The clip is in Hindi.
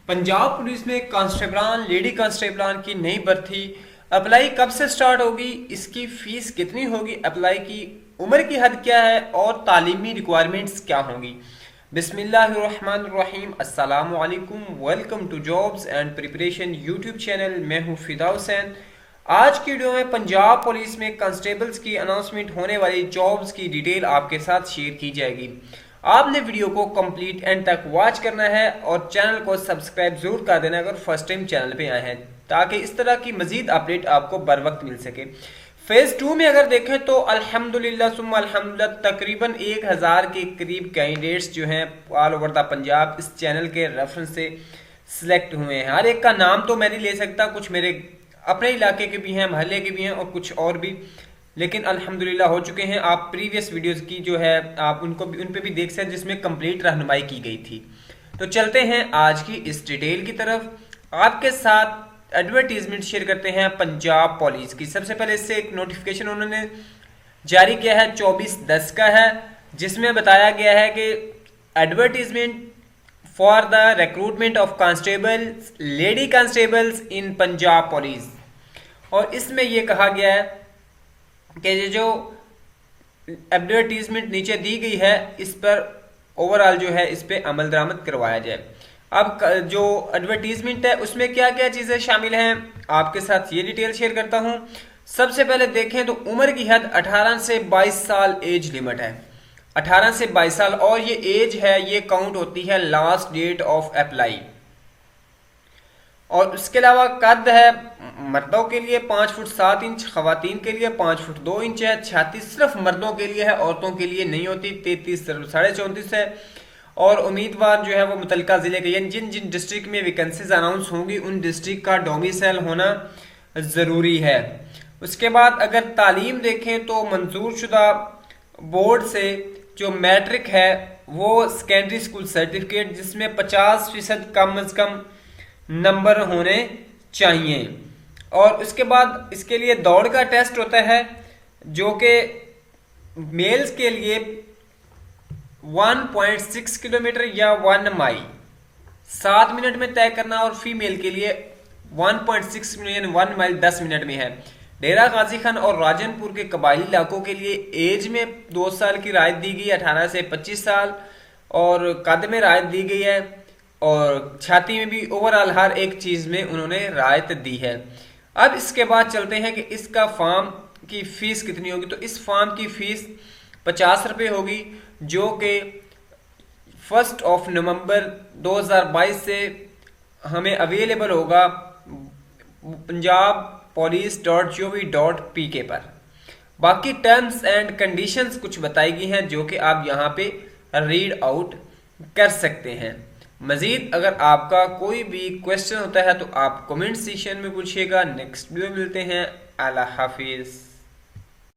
पंजाब पुलिस में कांस्टेबलान लेडी कांस्टेबलान की नई भर्ती अप्लाई कब से स्टार्ट होगी, इसकी फीस कितनी होगी, अप्लाई की उम्र की हद क्या है और तालीमी रिक्वायरमेंट्स क्या होंगी। बिस्मिल्लाहिर्रहमानिर्रहीम, अस्सलाम वालेकुम, welcome to jobs and preparation YouTube channel. मैं हूं फिदा हुसैन। आज की वीडियो में पंजाब पुलिस में कांस्टेबल्स की अनाउंसमेंट होने वाली जॉब्स की डिटेल आपके साथ शेयर की जाएगी। आपने वीडियो को कंप्लीट एंड तक वॉच करना है और चैनल को सब्सक्राइब जरूर कर देना अगर फर्स्ट टाइम चैनल पे आए हैं, ताकि इस तरह की मजीद अपडेट आपको बर वक्त मिल सके। फेज 2 में अगर देखें तो अल्हम्दुलिल्लाह सुम्मा अल्हम्दुलिल्लाह तकरीबन 1000 के करीब कैंडिडेट्स जो हैं ऑल ओवर द पंजाब इस चैनल के रेफरेंस से सिलेक्ट हुए हैं। हर एक का नाम तो मैं नहीं ले सकता, कुछ मेरे अपने इलाके के भी हैं, महल्ले के भी हैं और कुछ और भी, लेकिन अल्हम्दुलिल्लाह हो चुके हैं। आप प्रीवियस वीडियोस की जो है आप उन पे भी देख सकते हैं जिसमें कंप्लीट रहनुमाई की गई थी। तो चलते हैं आज की इस डिटेल की तरफ। आपके साथ एडवर्टीजमेंट शेयर करते हैं पंजाब पुलिस की। सबसे पहले इससे एक नोटिफिकेशन उन्होंने जारी किया है 24/10 का है, जिसमें बताया गया है कि advertisement for the recruitment of constables lady constables in Punjab police. और इसमें यह कहा गया है कि ये जो एडवर्टीजमेंट नीचे दी गई है इस पर ओवरऑल जो है इस पे अमल दरामद करवाया जाए। अब जो एडवर्टीजमेंट है उसमें क्या क्या चीज़ें शामिल हैं आपके साथ ये डिटेल शेयर करता हूं। सबसे पहले देखें तो उम्र की हद 18 से 22 साल एज लिमिट है, 18 से 22 साल, और ये एज है ये काउंट होती है लास्ट डेट ऑफ अप्लाई। और उसके अलावा कद है मर्दों के लिए 5 फुट 7 इंच, खवातीन के लिए 5 फुट 2 इंच है। 36 सिर्फ मर्दों के लिए है, औरतों के लिए नहीं होती। 33 34.5 है। और उम्मीदवार जो है वो मुतलका जिले के यानी जिन जिन डिस्ट्रिक्ट में वैकेंसीज अनाउंस होंगी उन डिस्ट्रिक्ट का डोमिसाइल होना ज़रूरी है। उसके बाद अगर तालीम देखें तो मंजूर शुदा बोर्ड से जो मैट्रिक है वो सेकेंडरी स्कूल सर्टिफिकेट जिसमें 50% कम अज़ कम नंबर होने चाहिए। और उसके बाद इसके लिए दौड़ का टेस्ट होता है जो कि मेल्स के लिए 1.6 किलोमीटर या 1 माइल 7 मिनट में तय करना, और फीमेल के लिए 1.6 मिलियन 1 माइल 10 मिनट में है। डेरा गाजी खान और राजनपुर के कबायली इलाकों के लिए एज में 2 साल की राहत दी गई, 18 से 25 साल, और कद में राहत दी गई है, और छाती में भी ओवरऑल हर एक चीज में उन्होंने राहत दी है। अब इसके बाद चलते हैं कि इसका फॉर्म की फीस कितनी होगी। तो इस फॉर्म की फीस 50 रुपये होगी, जो कि 1 नवंबर 2022 से हमें अवेलेबल होगा punjabpolice.gov.pk पर। बाकी टर्म्स एंड कंडीशंस कुछ बताई गई हैं जो कि आप यहाँ पे रीड आउट कर सकते हैं। मजीद अगर आपका कोई भी क्वेश्चन होता है तो आप कमेंट सेक्शन में पूछिएगा। नेक्स्ट वीडियो मिलते हैं। अल्लाह हाफिज।